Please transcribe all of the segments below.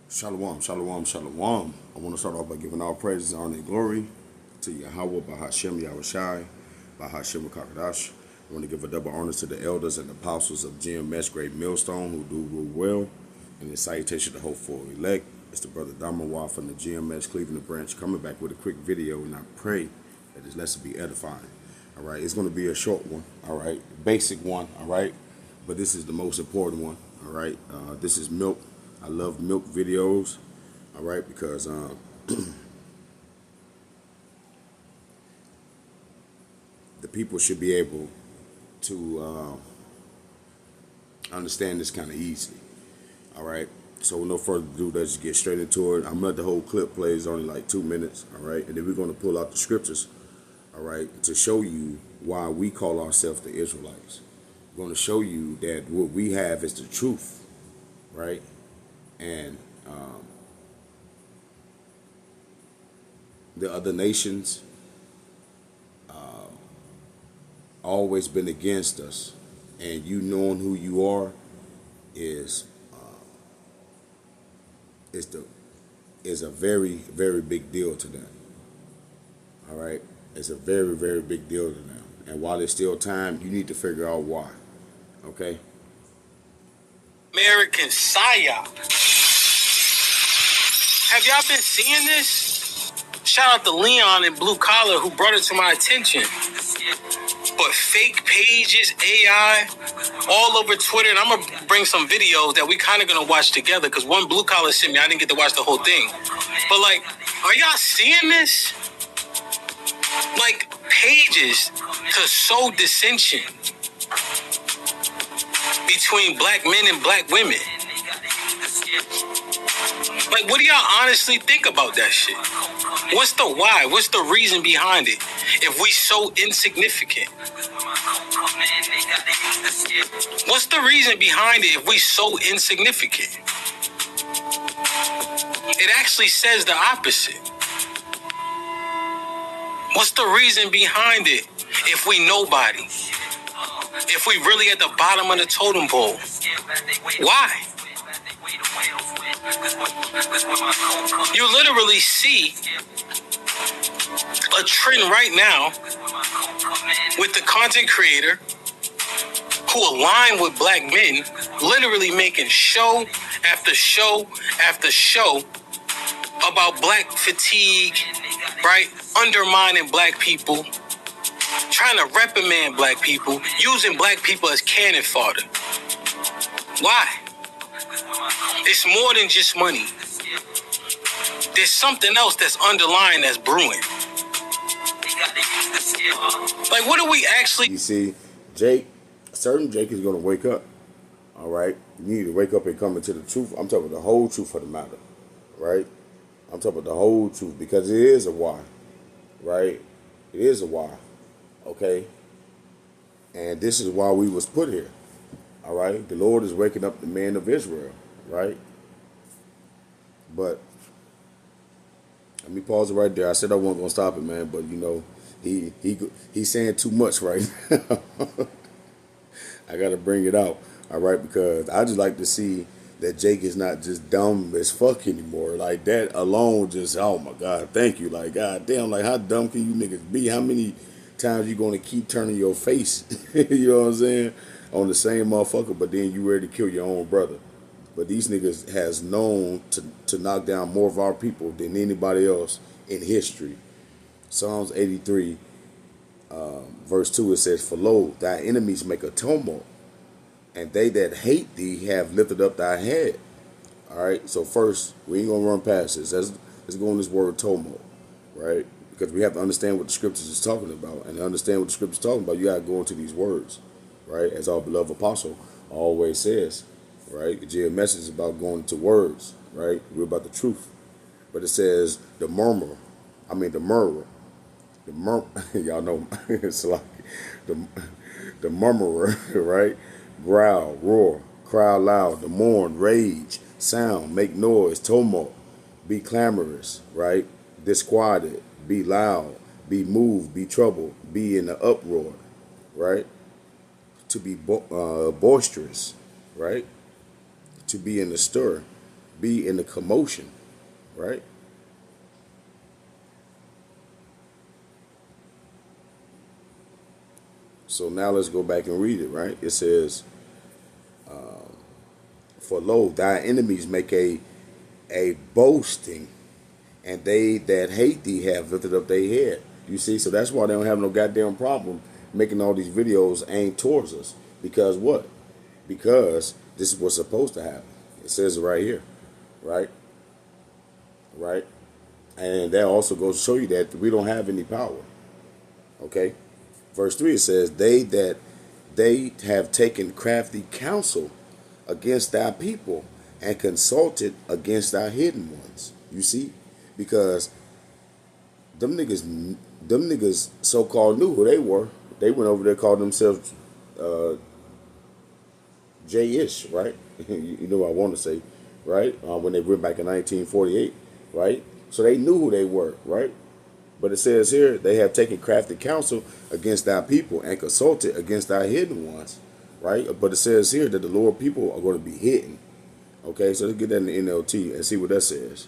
Shalom, shalom, shalom. I want to start off by giving all praises, honor, and glory to Yahweh, Bahashem, Yahushai, Bahashem, Kakadash. I want to give a double honor to the elders and apostles of GMS Great Millstone who do rule well. And a salutation to hopeful elect. It's the brother Damawa from the GMS Cleveland branch coming back with a quick video, and I pray that this lesson be edifying. All right, it's going to be a short one. All right, basic one. All right, but this is the most important one. All right, this is milk. I love milk videos, all right, because the people should be able to understand this kind of easily, all right. So with no further ado, let's just get straight into it. I'm gonna let the whole clip play. It's only like 2 minutes, all right, and then we're gonna pull out the scriptures, all right, to show you why we call ourselves the Israelites. We're gonna show you that what we have is the truth, right, and the other nations always been against us, and you knowing who you are is is a very, very big deal to them. All right, it's a very, very big deal to them. And while there's still time, you need to figure out why. Okay. American Psyops. Have y'all been seeing this? Shout out to Leon and Blue Collar who brought it to my attention. But fake pages, AI, all over Twitter, and I'm going to bring some videos that we kind of going to watch together because one Blue Collar sent me, I didn't get to watch the whole thing. But like, are y'all seeing this? Like, pages to sow dissension between black men and black women. Like, what do y'all honestly think about that shit? What's the why? What's the reason behind it? If we so insignificant? What's the reason behind it if we so insignificant? It actually says the opposite. What's the reason behind it if we nobody? If we really at the bottom of the totem pole? Why? You literally see a trend right now with the content creator who align with black men, literally making show after show after show about black fatigue, right? Undermining black people, trying to reprimand black people, using black people as cannon fodder. Why? It's more than just money. There's something else that's underlying, that's brewing. Like, what do we actually... You see, certain Jake is going to wake up, all right? You need to wake up and come into the truth. I'm talking about the whole truth of the matter, right? I'm talking about the whole truth because it is a why, right? It is a why, okay? And this is why we was put here, all right? The Lord is waking up the man of Israel, right? But let me pause it right there. I said I wasn't gonna stop it, man, but you know, he's saying too much right now. I gotta bring it out, all right, because I just like to see that Jake is not just dumb as fuck anymore. Like that alone, just oh my God, thank you. Like God damn, like how dumb can you niggas be? How many times you gonna keep turning your face? You know what I'm saying? On the same motherfucker, but then you ready to kill your own brother. But these niggas has known to knock down more of our people than anybody else in history. Psalms 83, verse 2, it says, "For lo, thy enemies make a tumult, and they that hate thee have lifted up thy head." All right, so first, we ain't going to run past this. Let's go on this word tumult, right? Because we have to understand what the scriptures is talking about. And to understand what the scriptures is talking about, you got to go into these words, right? As our beloved apostle always says. Right, the message is about going to words, right? We're about the truth, but it says the murmurer, y'all know it's like the murmurer, right? Growl, roar, cry loud, the mourn, rage, sound, make noise, tumult, be clamorous, right? Disquieted, be loud, be moved, be troubled, be in an uproar, right? To be boisterous, right? To be in the stir, be in the commotion, right? So now let's go back and read it, right? It says, "For lo, thy enemies make a boasting, and they that hate thee have lifted up their head." You see, so that's why they don't have no goddamn problem making all these videos aimed towards us. Because what? Because this is what's supposed to happen. It says it right here, right? Right? And that also goes to show you that we don't have any power. Okay? Verse 3, it says, they have taken crafty counsel against thy people and consulted against thy hidden ones. You see? Because them niggas so-called knew who they were. They went over there, called themselves J-ish, right? You know what I want to say, right? When they went back in 1948, right? So they knew who they were, right? But it says here, they have taken crafty counsel against thy people and consulted against thy hidden ones, right? But it says here that the Lord people are going to be hidden. Okay, so let's get that in the NLT and see what that says,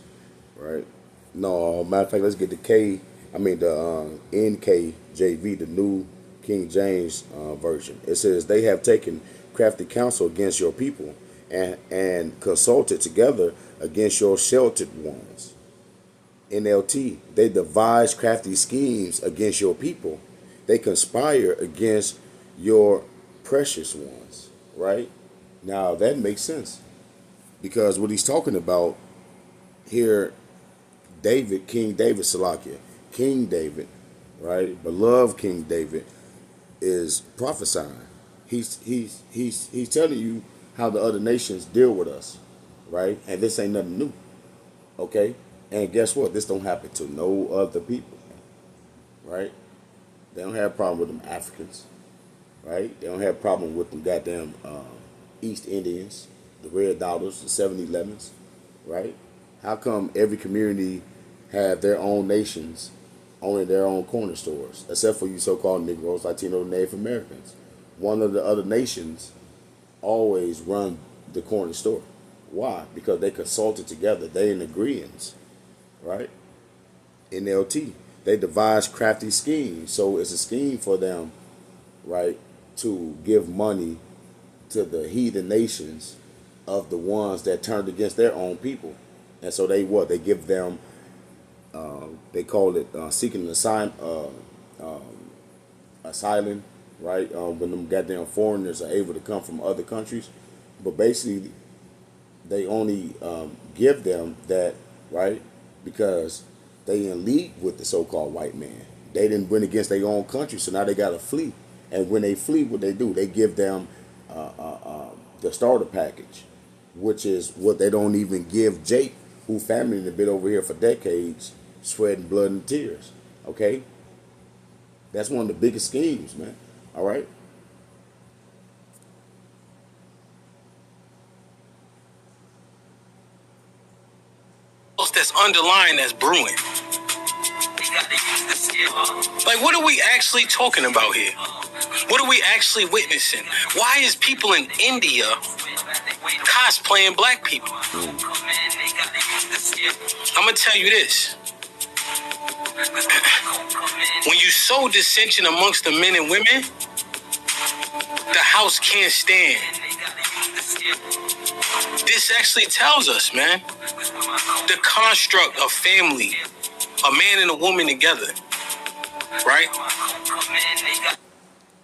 right? No, matter of fact, let's get the NKJV, the New King James Version. It says, they have taken crafty counsel against your people and consulted together against your sheltered ones. NLT, they devise crafty schemes against your people. They conspire against your precious ones, right? Now, that makes sense. Because what he's talking about here, David, King David, Salakia, King David, right? Beloved King David is prophesying. He's telling you how the other nations deal with us, right? And this ain't nothing new, okay? And guess what? This don't happen to no other people, right? They don't have a problem with them Africans, right? They don't have a problem with them goddamn East Indians, the Red Dollars, the 7-Elevens, right? How come every community have their own nations, only their own corner stores, except for you so-called Negroes, Latino, Native Americans? One of the other nations always run the corner store. Why? Because they consulted together. They in agreeance, right? NLT. They devise crafty schemes. So it's a scheme for them, right, to give money to the heathen nations of the ones that turned against their own people. And so they what? They give them, they call it seeking an asylum, right? When them goddamn foreigners are able to come from other countries. But basically, they only give them that, right, because they in league with the so-called white man. They didn't win against their own country, so now they got to flee. And when they flee, what they do? They give them the starter package, which is what they don't even give Jake, who family had been over here for decades, sweating blood and tears. Okay? That's one of the biggest schemes, man. All right? That's underlying, that's brewing. Like, what are we actually talking about here? What are we actually witnessing? Why is people in India cosplaying black people? I'm gonna tell you this. When you sow dissension amongst the men and women, the house can't stand. This actually tells us, man, the construct of family, a man and a woman together, right?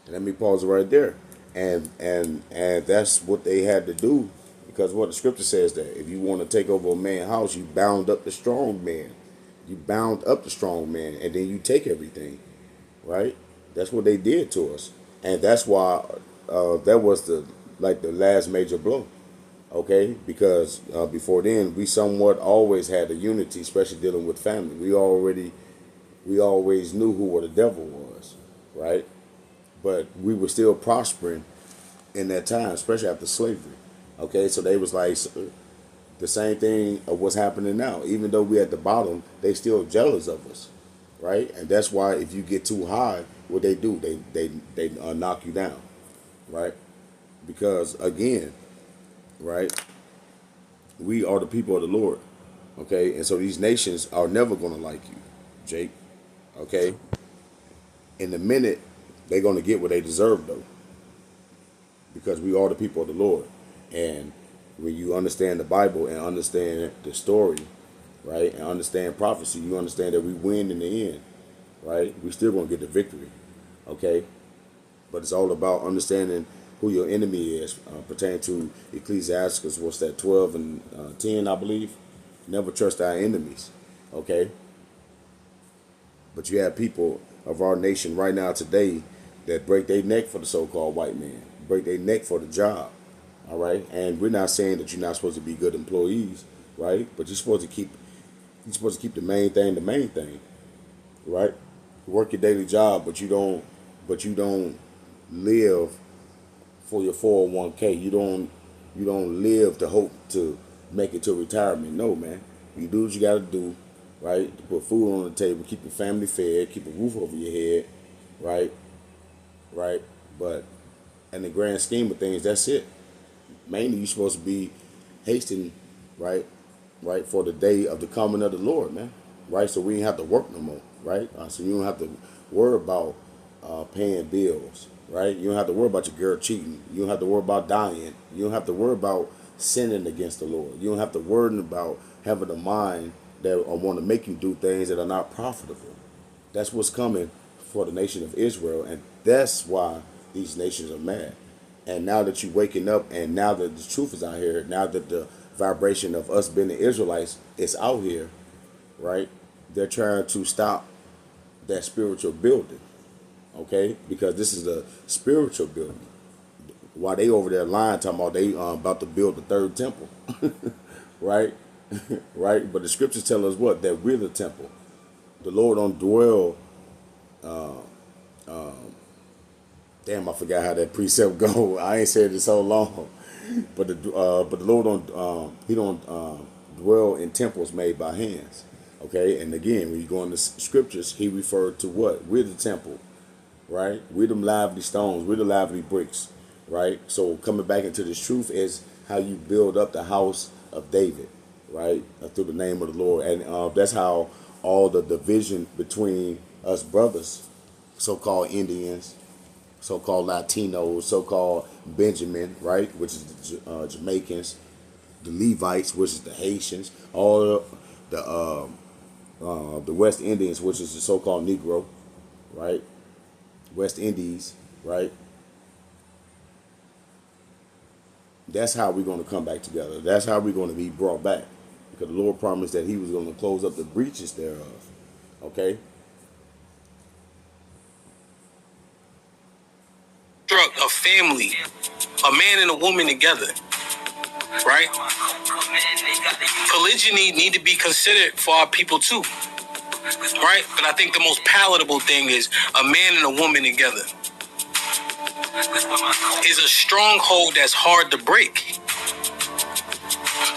Let me pause it right there. And that's what they had to do, because what the scripture says that if you want to take over a man's house, you bound up the strong man. You bound up the strong man, and then you take everything, right? That's what they did to us, and that's why that was the last major blow, okay? Because before then, we somewhat always had a unity, especially dealing with family. We always knew who what the devil was, right? But we were still prospering in that time, especially after slavery, okay? So they was like the same thing of what's happening now. Even though we at the bottom, they still jealous of us, right? And that's why if you get too high, what they do, they knock you down, right? Because again, right, We are the people of the Lord. Okay, and so these nations are never gonna like you, Jake. Okay, in a minute they're gonna get what they deserve though, because we are the people of the Lord. And when you understand the Bible and understand the story, right, and understand prophecy, you understand that we win in the end, right? We still gonna get the victory, okay? But it's all about understanding who your enemy is, pertaining to Ecclesiastes, what's that, 12 and 10, I believe. Never trust our enemies, okay? But you have people of our nation right now today that break their neck for the so-called white man, break their neck for the job, all right? And we're not saying that you're not supposed to be good employees, right? But you're supposed to keep the main thing, right? Work your daily job, but you don't live for your 401k. You don't live to hope to make it to retirement. No, man. You do what you gotta do, right? To put food on the table, keep your family fed, keep a roof over your head, right? Right? But in the grand scheme of things, that's it. Mainly you're supposed to be hasting, right? Right, for the day of the coming of the Lord, man. Right? So we ain't have to work no more, right? So you don't have to worry about paying bills, right? You don't have to worry about your girl cheating. You don't have to worry about dying. You don't have to worry about sinning against the Lord. You don't have to worry about having a mind that want to make you do things that are not profitable. That's what's coming for the nation of Israel, and that's why these nations are mad. And now that you're waking up, and now that the truth is out here, now that the vibration of us being the Israelites is out here, right? They're trying to stop that spiritual building, okay? Because this is a spiritual building. While they over there lying, talking about they about to build the third temple, right? Right? But the scriptures tell us what? That we're the temple. The Lord don't dwell. Damn, I forgot how that precept go. I ain't said it so long. But the Lord don't He don't dwell in temples made by hands. Okay, and again, when you go in the scriptures, He referred to what? We're the temple, right? We're them lively stones. We're the lively bricks, right? So coming back into this truth is how you build up the house of David, right? Through the name of the Lord, and that's how all the division between us brothers, so-called Indians, so-called Latinos, so-called Benjamin, right, which is the Jamaicans, the Levites, which is the Haitians, all the West Indians, which is the so-called Negro, right, West Indies, right. That's how we're going to come back together. That's how we're going to be brought back, because the Lord promised that He was going to close up the breaches thereof. Okay. A family, a man and a woman together, right? Polygyny need to be considered for our people too, right? But I think the most palatable thing is a man and a woman together is a stronghold that's hard to break.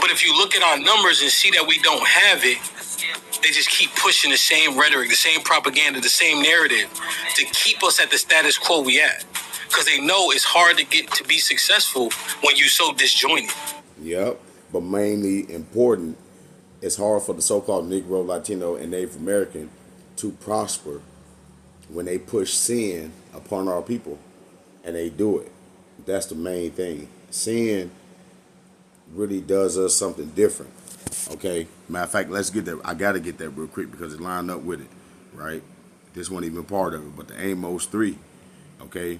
But if you look at our numbers and see that we don't have it, they just keep pushing the same rhetoric, the same propaganda, the same narrative to keep us at the status quo we at. Because they know it's hard to get to be successful when you're so disjointed. Yep. But mainly important, it's hard for the so-called Negro, Latino, and Native American to prosper when they push sin upon our people. And they do it. That's the main thing. Sin really does us something different. Okay? Matter of fact, let's get that. I got to get that real quick because it lined up with it. Right? This wasn't even part of it. But the Amos 3. Okay?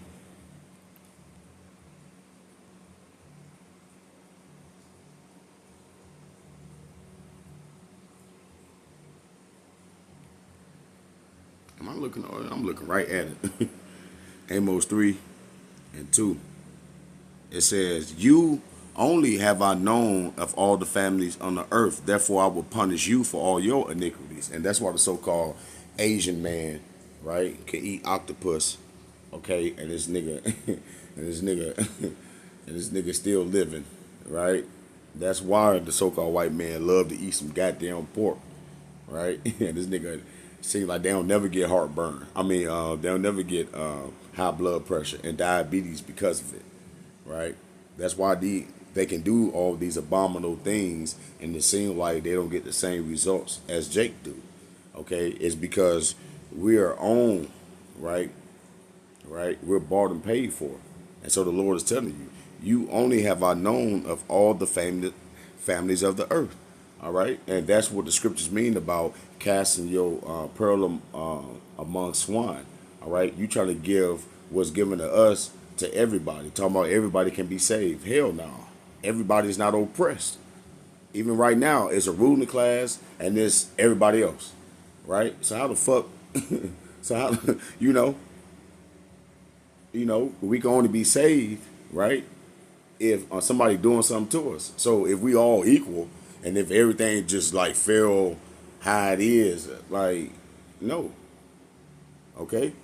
I'm looking right at it. Amos 3:2. It says, "You only have I known of all the families on the earth. Therefore, I will punish you for all your iniquities." And that's why the so-called Asian man, right, can eat octopus. Okay, and this nigga, and this nigga still living, right? That's why the so-called white man love to eat some goddamn pork, right? And this nigga seems like they don't never get heartburn. I mean, they'll never get high blood pressure and diabetes because of it, right? That's why they can do all these abominable things, and it seems like they don't get the same results as Jake do. Okay, it's because we are owned, right? Right, we're bought and paid for, and so the Lord is telling you, you only have I known of all the families of the earth. All right, and that's what the scriptures mean about casting your pearl among swine. All right, you try to give what's given to us to everybody. Talking about everybody can be saved. Hell no, everybody's not oppressed. Even right now, it's a ruling class and there's everybody else. Right? So how the fuck? So how we can only be saved, right? If somebody doing something to us. So if we all equal, and if everything just like fell how it is, like no, okay.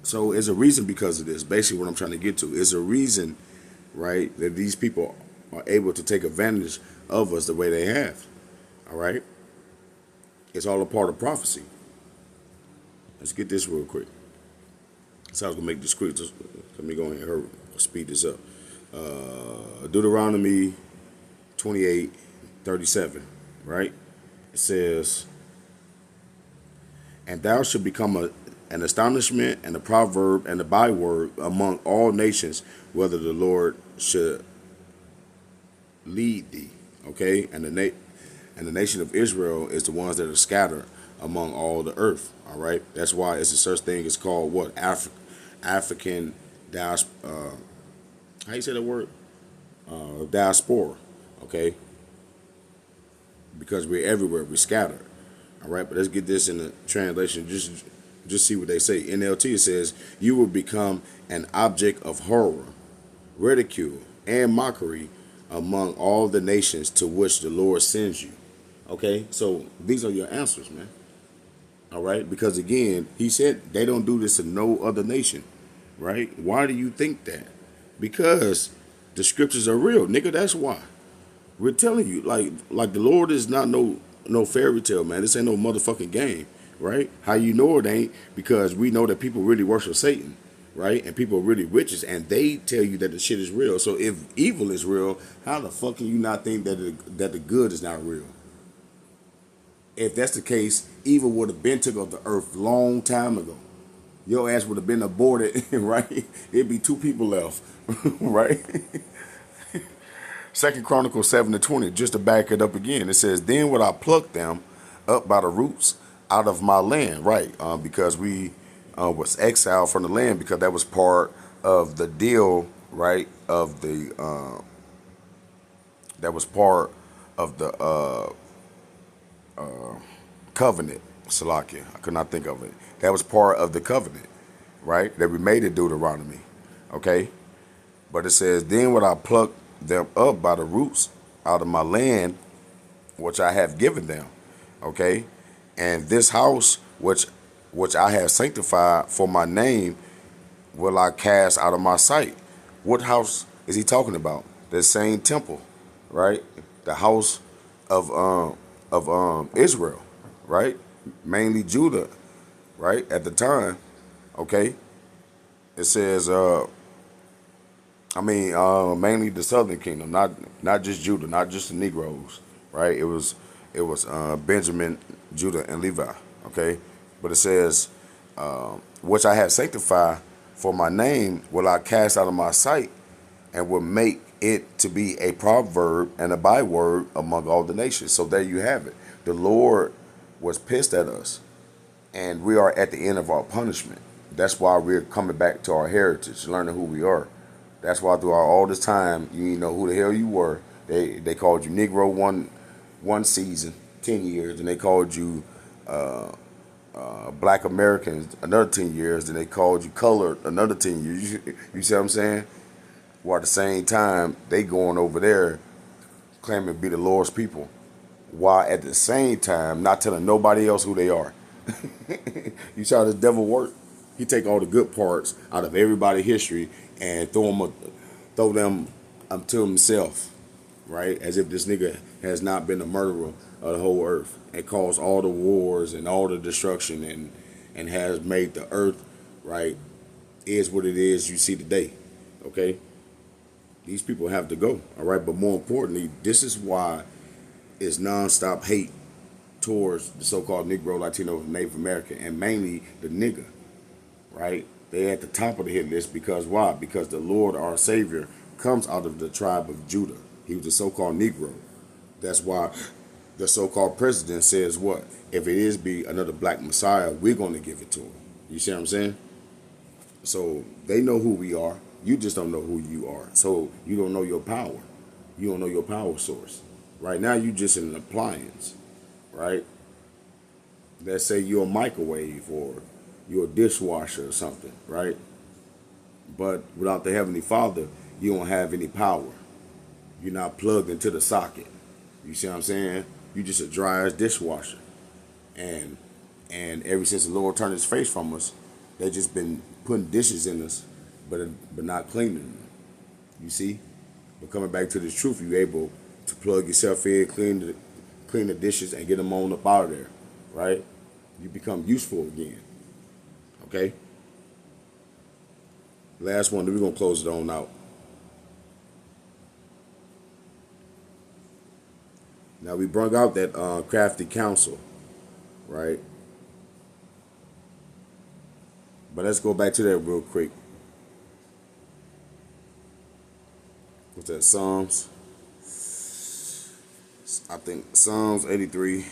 So there's a reason because of this. Basically, what I'm trying to get to is a reason, right, that these people are able to take advantage of us the way they have. All right. It's all a part of prophecy. Let's get this real quick. So I was gonna make this quick. Just let me go ahead and hurry, speed this up. Deuteronomy 28:37, right? It says, "And thou shalt become an astonishment and a proverb and a byword among all nations, whether the Lord should lead thee." Okay, and the nation of Israel is the ones that are scattered among all the earth. All right, that's why it's a such thing. It's called what? African diaspora. How you say that word? Diaspora. Okay, because we're everywhere. We're scattered. All right, but let's get this in the translation. Just see what they say. NLT, it says, "You will become an object of horror, ridicule, and mockery among all the nations to which the Lord sends you." Okay, so these are your answers, man. All right, because again, he said they don't do this to no other nation, right? Why do you think that? Because the scriptures are real, nigga. That's why we're telling you, like the Lord is not no fairy tale, man. This ain't no motherfucking game, right? How you know it ain't? Because we know that people really worship Satan, right? And people are really witches, and they tell you that the shit is real. So if evil is real, how the fuck can you not think that the good is not real? If that's the case, evil would have been took off the earth long time ago. Your ass would have been aborted, right? It'd be two people left, right? Second Chronicles 7:20, just to back it up again, it says, "Then would I pluck them up by the roots out of my land," right? Because we was exiled from the land, because that was part of the deal, right? Of the that was part of the covenant. Salakia, I could not think of it. That was part of the covenant, right? That we made in Deuteronomy, okay? But it says, "Then would I pluck them up by the roots out of my land, which I have given them," okay? "And this house which I have sanctified for my name will I cast out of my sight." What house is he talking about? The same temple, right? The house of Israel, right? Mainly Judah, right? At the time, okay? It says, mainly the southern kingdom, not just Judah, not just the Negroes, right? It was Benjamin, Judah, and Levi, okay? But it says, "Which I have sanctified for my name will I cast out of my sight, and will make it to be a proverb and a byword among all the nations." So there you have it. The Lord was pissed at us, and we are at the end of our punishment. That's why we're coming back to our heritage, learning who we are. That's why throughout all this time, you didn't know who the hell you were. They called you Negro one season, 10 years, and they called you Black Americans another 10 years, then they called you colored another 10 years. You see what I'm saying? While at the same time, they going over there claiming to be the Lord's people, while at the same time not telling nobody else who they are. You saw this devil work. He take all the good parts out of everybody's history and throw them to himself, right? As if this nigga has not been a murderer of the whole earth and caused all the wars and all the destruction and has made the earth, right, is what it is you see today, okay? These people have to go. All right. But more importantly, this is why it's nonstop hate towards the so-called Negro, Latino, Native American, and mainly the nigger. Right? They at the top of the hit list because why? Because the Lord, our Savior, comes out of the tribe of Judah. He was a so-called Negro. That's why the so-called president says what? If it is be another black Messiah, we're going to give it to him. You see what I'm saying? So they know who we are. You just don't know who you are. So you don't know your power. You don't know your power source. Right now, you just an appliance, right? Let's say you're a microwave or you're a dishwasher or something, right? But without the Heavenly Father, you don't have any power. You're not plugged into the socket. You see what I'm saying? You just a dry ass dishwasher. And ever since the Lord turned his face from us, they just been putting dishes in us, but not cleaning them. You see? But coming back to this truth, you're able to plug yourself in, clean the dishes, and get them on up out of there, right? You become useful again. Okay? Last one, then we're going to close it on out. Now, we brought out that Crafty Counsel, right? But let's go back to that real quick. What's that? Psalms? I think Psalms 83.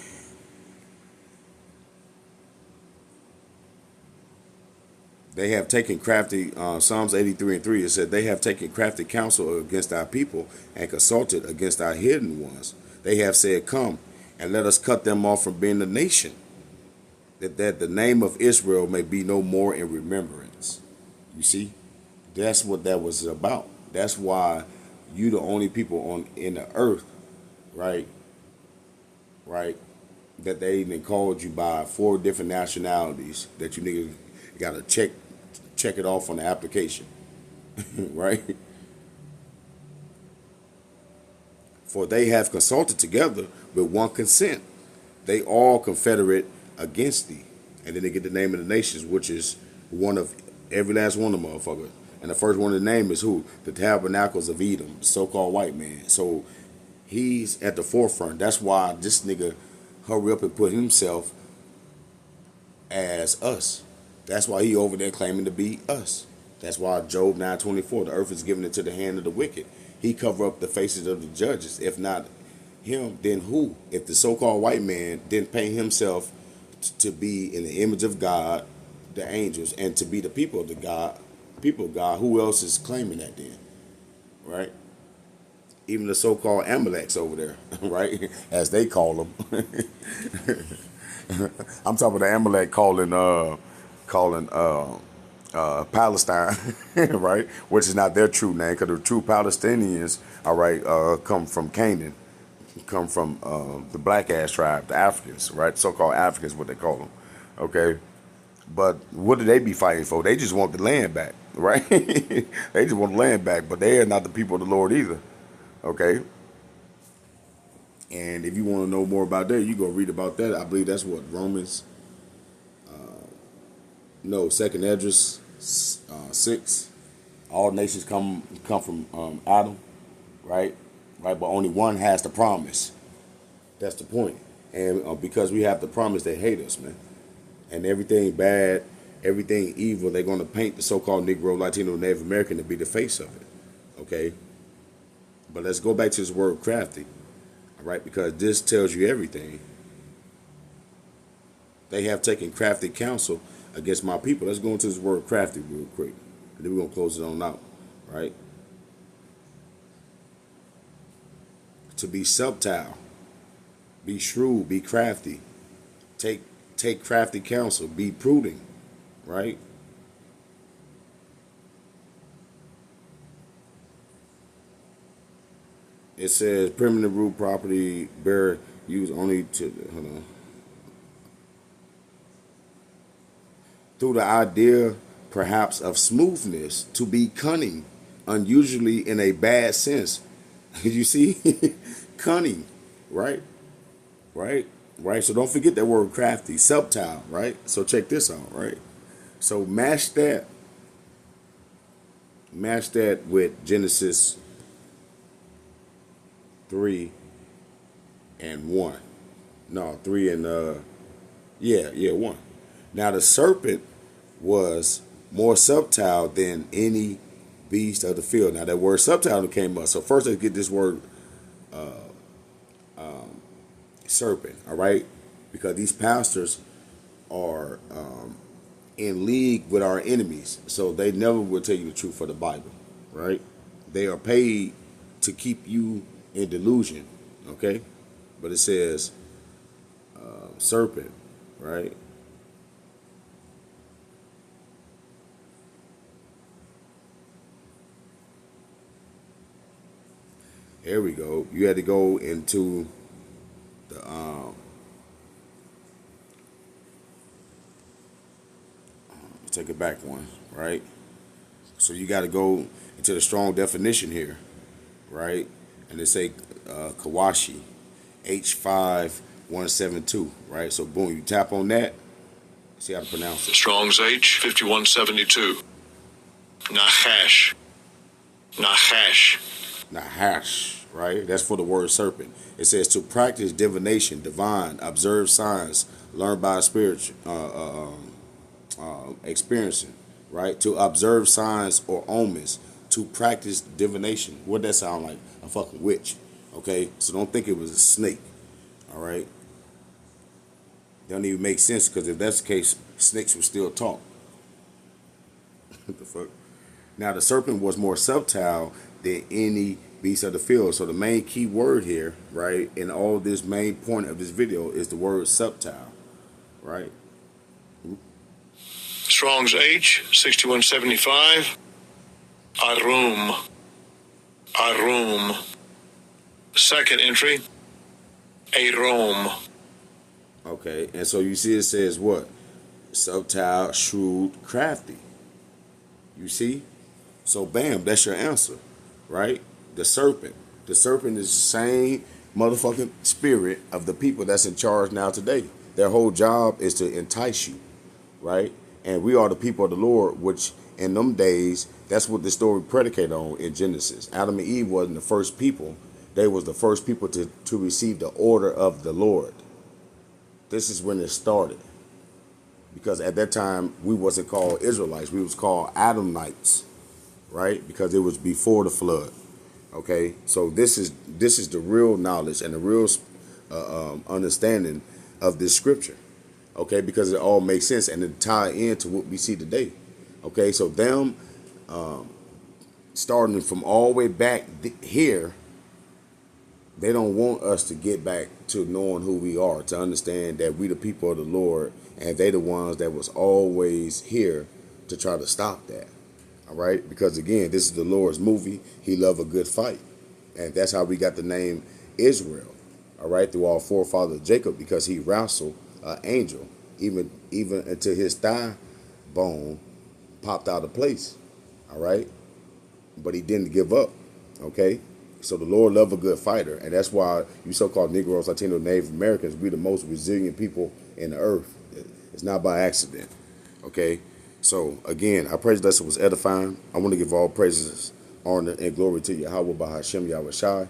They have taken crafty, Psalms 83 and 3, it said, they have taken crafty counsel against our people and consulted against our hidden ones. They have said, come and let us cut them off from being a nation, that the name of Israel may be no more in remembrance. You see, that's what that was about. That's why you the only people in the earth, right, that they even called you by 4 different nationalities that you niggas gotta check it off on the application. Right? For they have consulted together with one consent. They all confederate against thee. And then they get the name of the nations, which is one of every last one of them motherfuckers. And the first one to name is who? The Tabernacles of Edom, the so-called white man. So he's at the forefront. That's why this nigga hurry up and put himself as us. That's why he over there claiming to be us. That's why Job 9:24, the earth is given into the hand of the wicked. He cover up the faces of the judges. If not him, then who? If the so-called white man didn't paint himself to be in the image of God, the angels, and to be the people of God, who else is claiming that then? Right? Even the so-called Amaleks over there, right? As they call them. I'm talking about the Amalek calling Palestine, right? Which is not their true name, because the true Palestinians, all right, come from Canaan, come from the black ass tribe, the Africans, right? So-called Africans, what they call them, okay? But what do they be fighting for? They just want the land back, right? They just want the land back, but they are not the people of the Lord either, okay? And if you want to know more about that, you go read about that. I believe that's what Romans, Second Esdras 6. All nations come from Adam, right? Right, but only one has the promise. That's the point. And because we have the promise, they hate us, man. And everything bad, everything evil, they're going to paint the so-called Negro, Latino, Native American to be the face of it. Okay? But let's go back to this word crafty. All right? Because this tells you everything. They have taken crafty counsel against my people. Let's go into this word crafty real quick. And then we're going to close it on out. Right? To be subtle. Be shrewd. Be crafty. Take crafty counsel. Be prudent, right? It says permanent root property bear used only to through the idea perhaps of smoothness, to be cunning, unusually in a bad sense. You see? Cunning, right? Right? Right, so don't forget that word crafty, subtle, right? So check this out, right? So match that with Genesis 3 and 1. No, 3 and 1. Now the serpent was more subtle than any beast of the field. Now that word subtle came up. So first let's get this word serpent, all right? Because these pastors are in league with our enemies. So they never will tell you the truth for the Bible, right? They are paid to keep you in delusion, okay? But it says serpent, right? There we go. You had to go into the take it back one, right? So you got to go into the strong definition here, right? And they say Kawashi, H5172, right? So boom, you tap on that, see how to pronounce it. Strong's H5172. Nahash. Nahash, right? That's for the word serpent. It says to practice divination, divine, observe signs, learn by experiencing, right? To observe signs or omens, to practice divination. What that sound like? A fucking witch, okay? So don't think it was a snake, all right? Don't even make sense, because if that's the case, snakes would still talk. What the fuck? Now the serpent was more subtle than any beast of the field. So the main key word here, right, in all this main point of this video is the word subtle, right? Strong's H6175. Arum. Second entry. Arum. Okay, and so you see it says what? Subtle, shrewd, crafty. You see? So bam, that's your answer, right? The serpent. The serpent is the same motherfucking spirit of the people that's in charge now today. Their whole job is to entice you, right? And we are the people of the Lord, which in them days, that's what the story predicated on in Genesis. Adam and Eve wasn't the first people. They was the first people to receive the order of the Lord. This is when it started. Because at that time, we wasn't called Israelites. We was called Adamites, right? Because it was before the flood. Okay? So this is the real knowledge and the real understanding of this scripture. Okay? Because it all makes sense and it tie into what we see today. Okay? So them starting from all the way back here, they don't want us to get back to knowing who we are, to understand that we the people of the Lord, and they the ones that was always here to try to stop that. All right? Because again, this is the Lord's movie. He loved a good fight. And that's how we got the name Israel. All right? Through our forefather Jacob, because he wrestled an angel, even until his thigh bone popped out of place. All right? But he didn't give up. Okay? So the Lord loved a good fighter, and that's why you so-called Negroes, Latino, Native Americans, we're the most resilient people in the earth. It's not by accident, okay? So again, our praise lesson was edifying. I want to give all praises, honor, and glory to Yahweh, Bahashem, Yahweh Shai,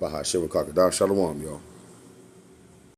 Bahashem, Kakadah, Shalom, y'all.